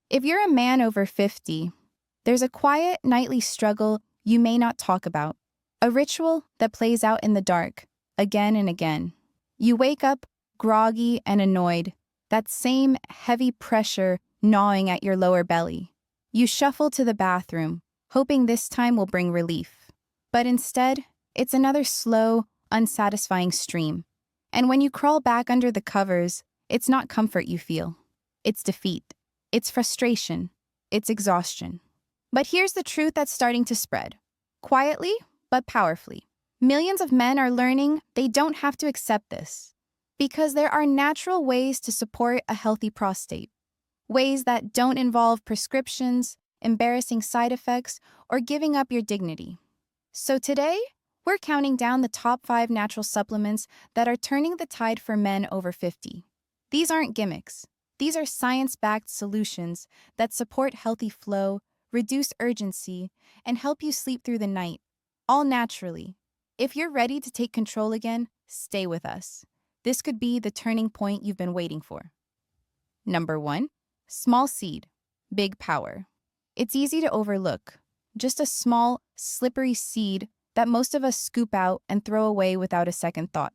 If you're a man over 50, there's a quiet nightly struggle you may not talk about, a ritual that plays out in the dark, again and again. You wake up groggy and annoyed, that same heavy pressure gnawing at your lower belly. You shuffle to the bathroom, hoping this time will bring relief. But instead, it's another slow, unsatisfying stream. And when you crawl back under the covers, it's not comfort you feel. It's defeat. It's frustration. It's exhaustion. But here's the truth that's starting to spread. Quietly, but powerfully. Millions of men are learning they don't have to accept this. Because there are natural ways to support a healthy prostate. Ways that don't involve prescriptions, embarrassing side effects, or giving up your dignity. So today, we're counting down the top 5 natural supplements that are turning the tide for men over 50. These aren't gimmicks. These are science-backed solutions that support healthy flow, reduce urgency, and help you sleep through the night, all naturally. If you're ready to take control again, stay with us. This could be the turning point you've been waiting for. Number 1, small seed, big power. It's easy to overlook. Just a small, slippery seed that most of us scoop out and throw away without a second thought.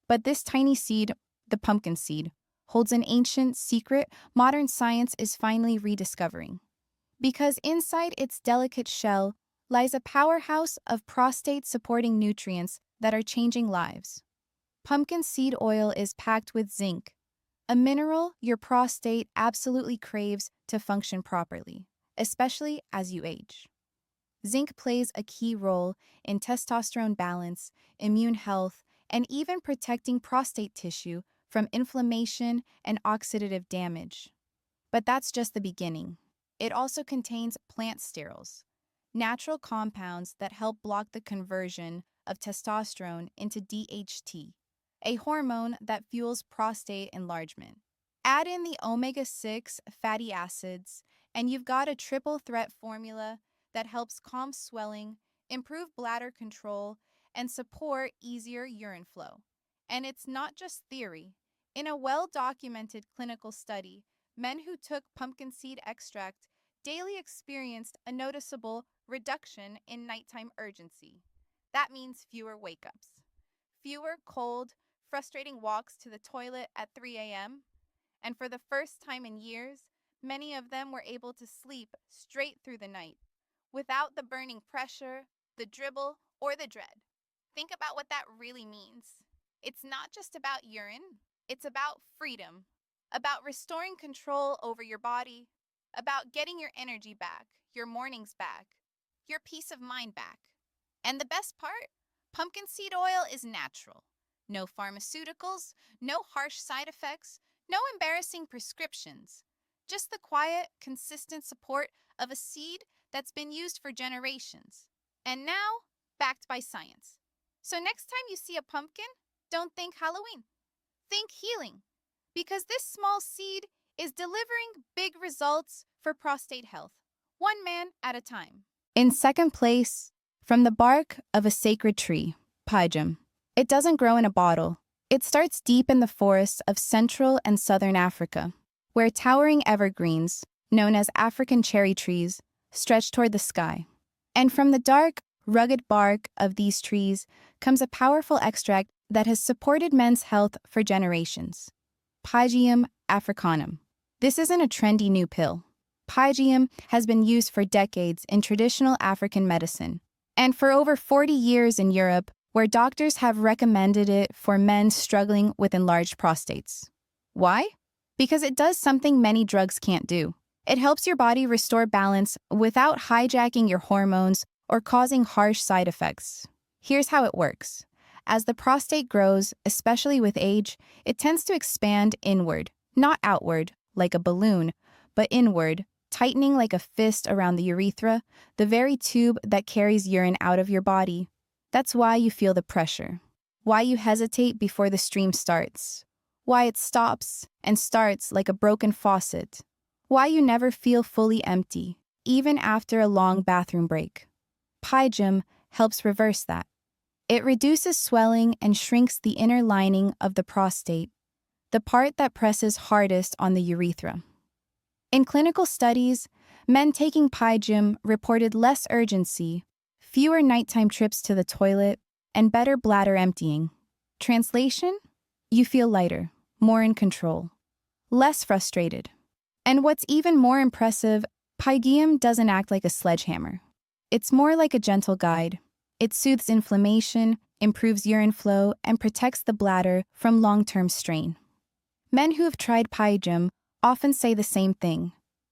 But this tiny seed, the pumpkin seed, holds an ancient secret modern science is finally rediscovering. Because inside its delicate shell lies a powerhouse of prostate-supporting nutrients that are changing lives. Pumpkin seed oil is packed with zinc, a mineral your prostate absolutely craves to function properly, especially as you age. Zinc plays a key role in testosterone balance, immune health, and even protecting prostate tissue from inflammation and oxidative damage. But that's just the beginning. It also contains plant sterols, natural compounds that help block the conversion of testosterone into DHT, a hormone that fuels prostate enlargement. Add in the omega-6 fatty acids, and you've got a triple threat formula that helps calm swelling, improve bladder control, and support easier urine flow. And it's not just theory. In a well-documented clinical study, men who took pumpkin seed extract daily experienced a noticeable reduction in nighttime urgency. That means fewer wake-ups, fewer cold, frustrating walks to the toilet at 3 a.m., and for the first time in years, many of them were able to sleep straight through the night, without the burning pressure, the dribble, or the dread. Think about what that really means. It's not just about urine, it's about freedom, about restoring control over your body, about getting your energy back, your mornings back, your peace of mind back. And the best part? Pumpkin seed oil is natural. No pharmaceuticals, no harsh side effects, no embarrassing prescriptions. Just the quiet, consistent support of a seed that's been used for generations. And now, backed by science. So next time you see a pumpkin, don't think Halloween. Think healing. Because this small seed is delivering big results for prostate health, one man at a time. In second place, from the bark of a sacred tree, pyjum. It doesn't grow in a bottle. It starts deep in the forests of Central and Southern Africa, where towering evergreens, known as African cherry trees, stretch toward the sky. And from the dark, rugged bark of these trees comes a powerful extract that has supported men's health for generations. Pygium africanum. This isn't a trendy new pill. Pygium has been used for decades in traditional African medicine, and for over 40 years in Europe, where doctors have recommended it for men struggling with enlarged prostates. Why? Because it does something many drugs can't do. It helps your body restore balance without hijacking your hormones or causing harsh side effects. Here's how it works. As the prostate grows, especially with age, it tends to expand inward, not outward, like a balloon, but inward, tightening like a fist around the urethra, the very tube that carries urine out of your body. That's why you feel the pressure, why you hesitate before the stream starts, why it stops and starts like a broken faucet, why you never feel fully empty, even after a long bathroom break. Pyjum helps reverse that. It reduces swelling and shrinks the inner lining of the prostate, the part that presses hardest on the urethra. In clinical studies, men taking Pygium reported less urgency, fewer nighttime trips to the toilet, and better bladder emptying. Translation? You feel lighter, more in control, less frustrated. And what's even more impressive, Pygium doesn't act like a sledgehammer. It's more like a gentle guide. It soothes inflammation, improves urine flow, and protects the bladder from long-term strain. Men who have tried Pygium often say the same thing.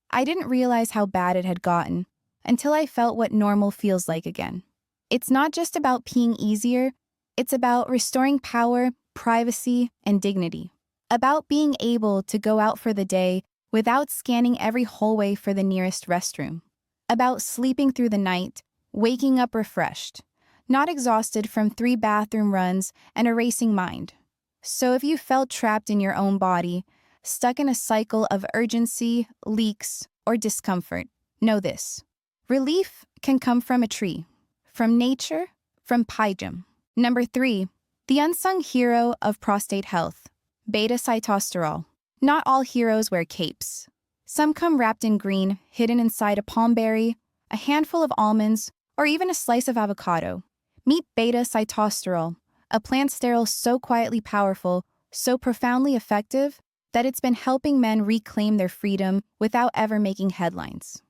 I didn't realize how bad it had gotten until I felt what normal feels like again. It's not just about peeing easier, it's about restoring power, privacy, and dignity. About being able to go out for the day without scanning every hallway for the nearest restroom. About sleeping through the night, waking up refreshed, not exhausted from 3 bathroom runs and a racing mind. So if you felt trapped in your own body, stuck in a cycle of urgency, leaks, or discomfort, know this. Relief can come from a tree, from nature, from Pygium. Number 3, the unsung hero of prostate health, beta-sitosterol. Not all heroes wear capes. Some come wrapped in green, hidden inside a palm berry, a handful of almonds, or even a slice of avocado. Meet beta-sitosterol, a plant sterol so quietly powerful, so profoundly effective, that it's been helping men reclaim their freedom without ever making headlines.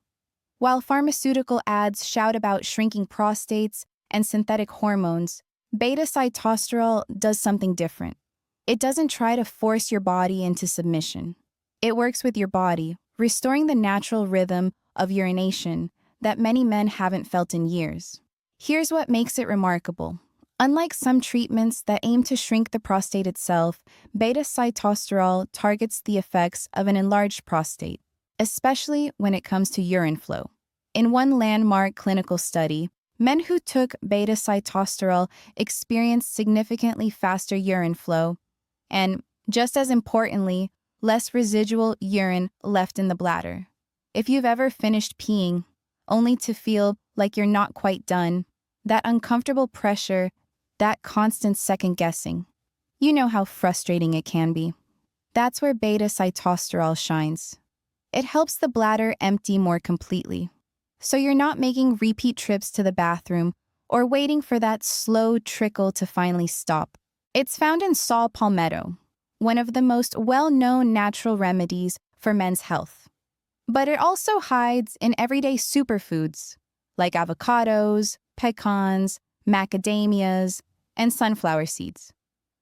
While pharmaceutical ads shout about shrinking prostates and synthetic hormones, beta-sitosterol does something different. It doesn't try to force your body into submission. It works with your body, restoring the natural rhythm of urination that many men haven't felt in years. Here's what makes it remarkable. Unlike some treatments that aim to shrink the prostate itself, beta-sitosterol targets the effects of an enlarged prostate, especially when it comes to urine flow. In one landmark clinical study, men who took beta-sitosterol experienced significantly faster urine flow and, just as importantly, less residual urine left in the bladder. If you've ever finished peeing, only to feel like you're not quite done, that uncomfortable pressure, that constant second-guessing, you know how frustrating it can be. That's where beta-sitosterol shines. It helps the bladder empty more completely, so you're not making repeat trips to the bathroom or waiting for that slow trickle to finally stop. It's found in saw palmetto, one of the most well-known natural remedies for men's health. But it also hides in everyday superfoods like avocados, pecans, macadamias, and sunflower seeds.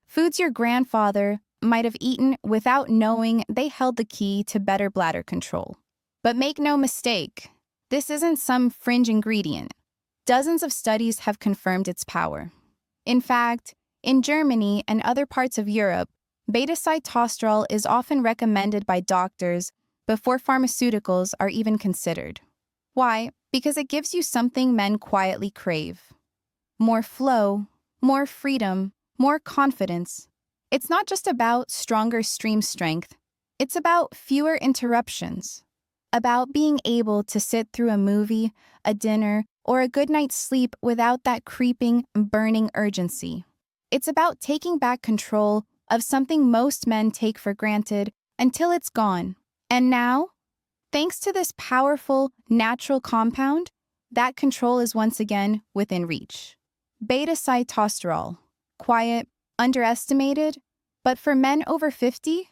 Foods your grandfather might have eaten without knowing they held the key to better bladder control. But make no mistake, this isn't some fringe ingredient. Dozens of studies have confirmed its power. In fact, in Germany and other parts of Europe, beta-sitosterol is often recommended by doctors before pharmaceuticals are even considered. Why? Because it gives you something men quietly crave. More flow, more freedom, more confidence. It's not just about stronger stream strength. It's about fewer interruptions. About being able to sit through a movie, a dinner, or a good night's sleep without that creeping, burning urgency. It's about taking back control of something most men take for granted until it's gone. And now, thanks to this powerful, natural compound, that control is once again within reach. Beta-sitosterol, quiet, underestimated, but for men over 50,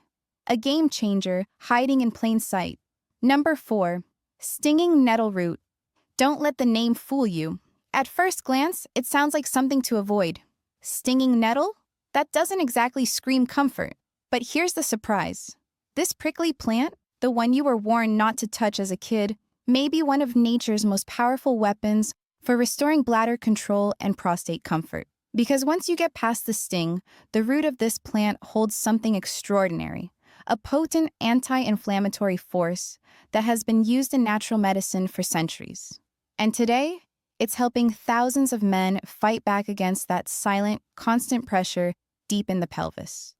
a game changer hiding in plain sight. Number 4, stinging nettle root. Don't let the name fool you. At first glance, it sounds like something to avoid. Stinging nettle? That doesn't exactly scream comfort. But here's the surprise. This prickly plant, the one you were warned not to touch as a kid, may be one of nature's most powerful weapons for restoring bladder control and prostate comfort. Because once you get past the sting, the root of this plant holds something extraordinary, a potent anti-inflammatory force that has been used in natural medicine for centuries. And today, it's helping thousands of men fight back against that silent, constant pressure deep in the pelvis.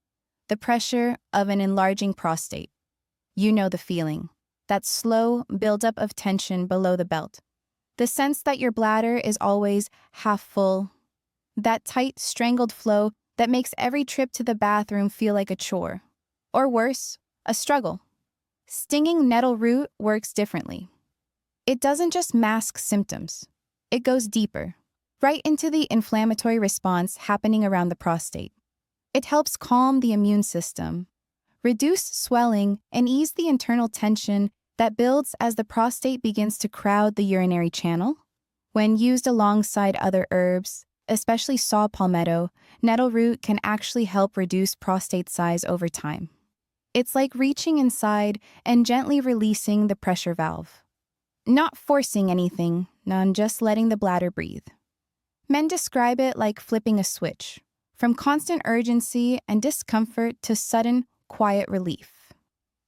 The pressure of an enlarging prostate. You know the feeling. That slow buildup of tension below the belt. The sense that your bladder is always half full. That tight, strangled flow that makes every trip to the bathroom feel like a chore. Or worse, a struggle. Stinging nettle root works differently. It doesn't just mask symptoms. It goes deeper, right into the inflammatory response happening around the prostate. It helps calm the immune system, reduce swelling, and ease the internal tension that builds as the prostate begins to crowd the urinary channel. When used alongside other herbs, especially saw palmetto, nettle root can actually help reduce prostate size over time. It's like reaching inside and gently releasing the pressure valve. Not forcing anything, just letting the bladder breathe. Men describe it like flipping a switch, from constant urgency and discomfort to sudden, quiet relief.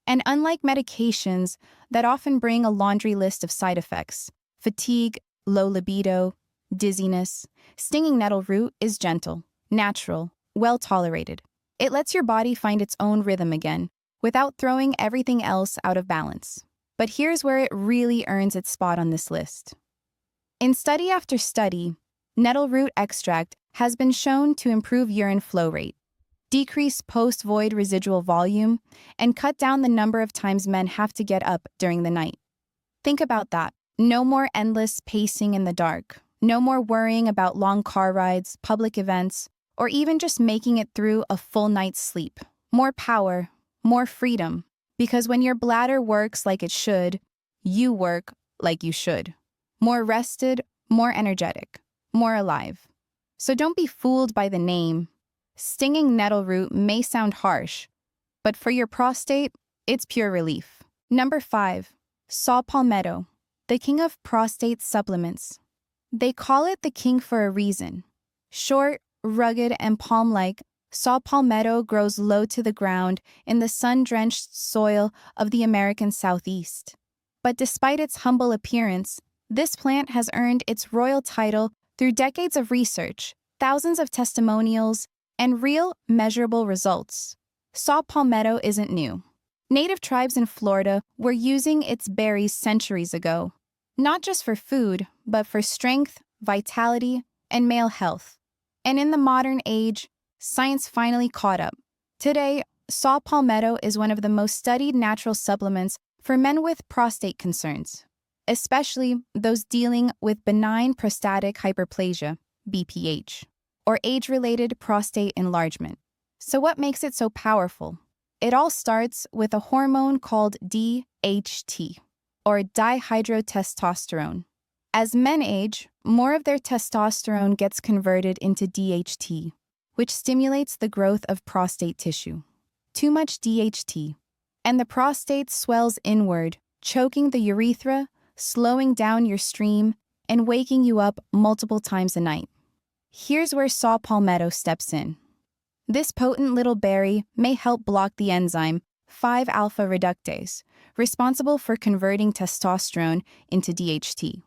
And unlike medications that often bring a laundry list of side effects, fatigue, low libido, dizziness, stinging nettle root is gentle, natural, well tolerated. It lets your body find its own rhythm again, without throwing everything else out of balance. But here's where it really earns its spot on this list. In study after study, nettle root extract has been shown to improve urine flow rate, decrease post-void residual volume, and cut down the number of times men have to get up during the night. Think about that. No more endless pacing in the dark. No more worrying about long car rides, public events, or even just making it through a full night's sleep. More power, more freedom. Because when your bladder works like it should, you work like you should. More rested, more energetic, more alive. So don't be fooled by the name. Stinging nettle root may sound harsh, but for your prostate, it's pure relief. Number 5, saw palmetto, the king of prostate supplements. They call it the king for a reason. Short, rugged, and palm-like, saw palmetto grows low to the ground in the sun-drenched soil of the American Southeast. But despite its humble appearance, this plant has earned its royal title through decades of research, thousands of testimonials, and real, measurable results. Saw palmetto isn't new. Native tribes in Florida were using its berries centuries ago, not just for food, but for strength, vitality, and male health. And in the modern age, science finally caught up. Today, saw palmetto is one of the most studied natural supplements for men with prostate concerns, especially those dealing with benign prostatic hyperplasia, BPH, or age-related prostate enlargement. So what makes it so powerful? It all starts with a hormone called DHT, or dihydrotestosterone. As men age, more of their testosterone gets converted into DHT, which stimulates the growth of prostate tissue. Too much DHT, and the prostate swells inward, choking the urethra, slowing down your stream, and waking you up multiple times a night. Here's where saw palmetto steps in. This potent little berry may help block the enzyme 5-alpha reductase, responsible for converting testosterone into DHT.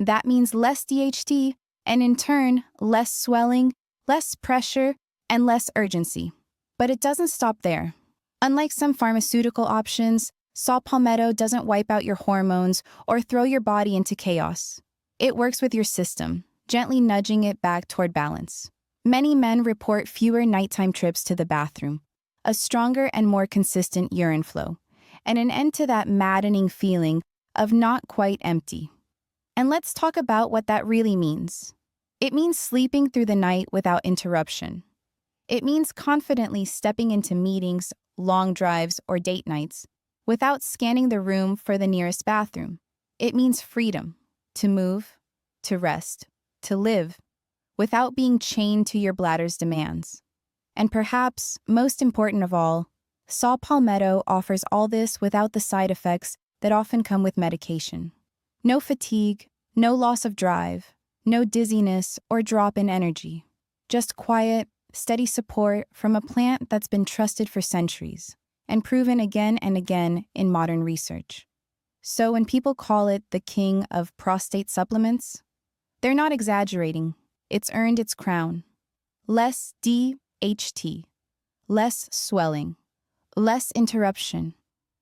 That means less DHT, and in turn, less swelling, less pressure, and less urgency. But it doesn't stop there. Unlike some pharmaceutical options, saw palmetto doesn't wipe out your hormones or throw your body into chaos. It works with your system, gently nudging it back toward balance. Many men report fewer nighttime trips to the bathroom, a stronger and more consistent urine flow, and an end to that maddening feeling of not quite empty. And let's talk about what that really means. It means sleeping through the night without interruption. It means confidently stepping into meetings, long drives, or date nights without scanning the room for the nearest bathroom. It means freedom to move, to rest, to live, without being chained to your bladder's demands. And perhaps, most important of all, saw palmetto offers all this without the side effects that often come with medication. No fatigue, no loss of drive, no dizziness or drop in energy. Just quiet, steady support from a plant that's been trusted for centuries and proven again and again in modern research. So when people call it the king of prostate supplements, they're not exaggerating. It's earned its crown. Less DHT, less swelling, less interruption,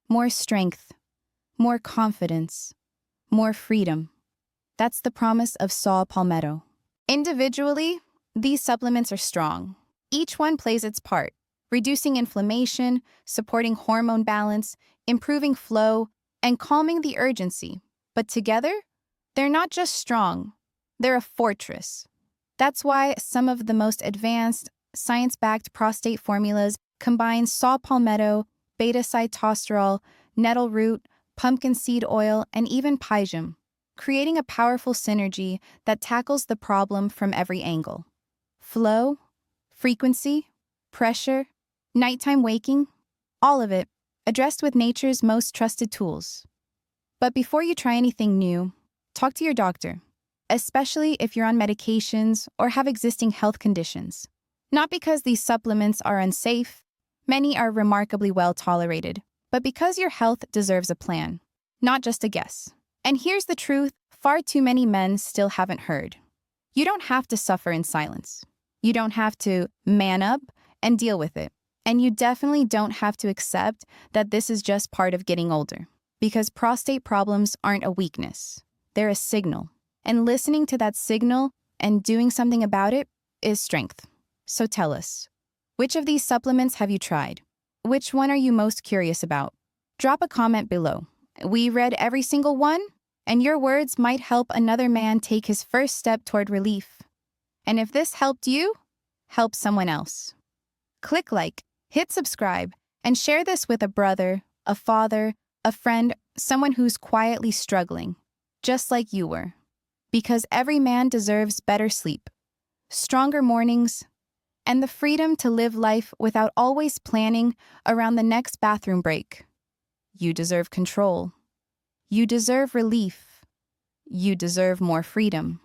more strength, more confidence, more freedom. That's the promise of saw palmetto. Individually, these supplements are strong. Each one plays its part, reducing inflammation, supporting hormone balance, improving flow, and calming the urgency. But together, they're not just strong, they're a fortress. That's why some of the most advanced, science-backed prostate formulas combine saw palmetto, beta-sitosterol, nettle root, pumpkin seed oil, and even pyjum, creating a powerful synergy that tackles the problem from every angle. Flow, frequency, pressure, nighttime waking, all of it addressed with nature's most trusted tools. But before you try anything new, talk to your doctor, especially if you're on medications or have existing health conditions. Not because these supplements are unsafe, many are remarkably well tolerated, but because your health deserves a plan, not just a guess. And here's the truth far too many men still haven't heard. You don't have to suffer in silence. You don't have to man up and deal with it. And you definitely don't have to accept that this is just part of getting older. Because prostate problems aren't a weakness. They're a signal. And listening to that signal and doing something about it is strength. So tell us, which of these supplements have you tried? Which one are you most curious about? Drop a comment below. We read every single one, and your words might help another man take his first step toward relief. And if this helped you, help someone else. Click like, hit subscribe, and share this with a brother, a father, a friend, someone who's quietly struggling, just like you were. Because every man deserves better sleep, stronger mornings, and the freedom to live life without always planning around the next bathroom break. You deserve control. You deserve relief. You deserve more freedom.